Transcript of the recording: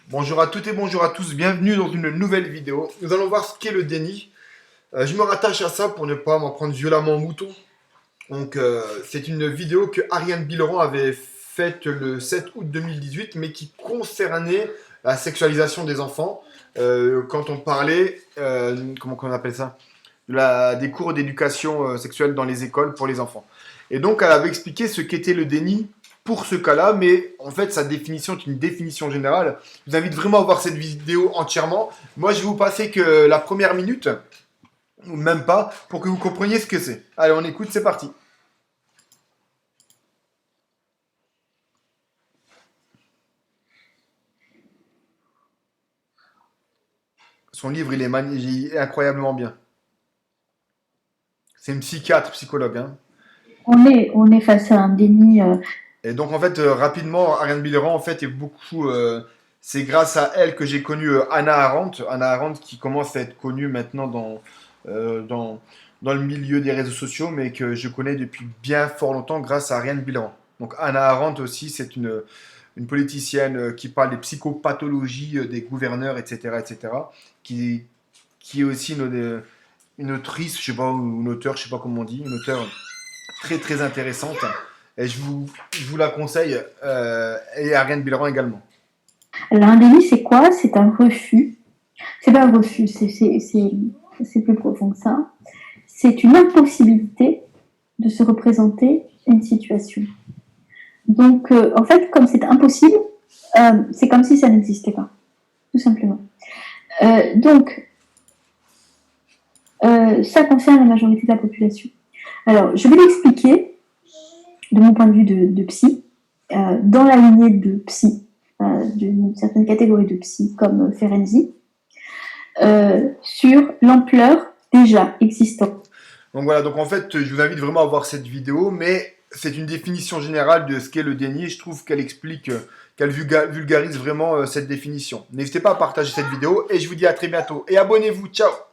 Bonjour à toutes et bonjour à tous, bienvenue dans une nouvelle vidéo. Nous allons voir ce qu'est le déni. Je me rattache à ça pour ne pas m'en prendre violemment au mouton. Donc c'est une vidéo que Ariane Bileron avait faite le 7 août 2018, mais qui concernait la sexualisation des enfants. Quand on parlait, comment on appelle ça, des cours d'éducation sexuelle dans les écoles pour les enfants. Et donc elle avait expliqué ce qu'était le déni pour ce cas-là, mais en fait sa définition est une définition générale. Je vous invite vraiment à voir cette vidéo entièrement. Moi je vais vous passer que la première minute, ou même pas, pour que vous compreniez ce que c'est. Allez, on écoute, c'est parti. Son livre, il est incroyablement bien. C'est une psychiatre, psychologue. Hein. On est face à un déni. Et donc, en fait, rapidement, Ariane Bileran, en fait, est beaucoup. C'est grâce à elle que j'ai connu Anna Arendt. Anna Arendt qui commence à être connue maintenant euh, dans, dans le milieu des réseaux sociaux, mais que je connais depuis bien fort longtemps grâce à Ariane Bileran. Donc, Anna Arendt aussi, c'est une politicienne qui parle des psychopathologies des gouverneurs, etc., etc., qui, qui est aussi une autrice, je sais pas, ou une auteure, je sais pas comment on dit, une auteure très très intéressante. Et je vous la conseille, et Ariane Bileran également. Alors, un déni, c'est quoi? C'est un refus. C'est pas un refus, c'est plus profond que ça. C'est une impossibilité de se représenter une situation. Donc, en fait, comme c'est impossible, c'est comme si ça n'existait pas, tout simplement. Donc, ça concerne la majorité de la population. Alors, je vais l'expliquer de mon point de vue de psy, dans la lignée de psy, d'une certaine catégorie de psy comme Ferenczi, sur l'ampleur déjà existante. Donc voilà, donc en fait, je vous invite vraiment à voir cette vidéo, mais c'est une définition générale de ce qu'est le déni, et je trouve qu'elle explique, qu'elle vulgarise vraiment cette définition. N'hésitez pas à partager cette vidéo, et je vous dis à très bientôt. Et abonnez-vous, ciao!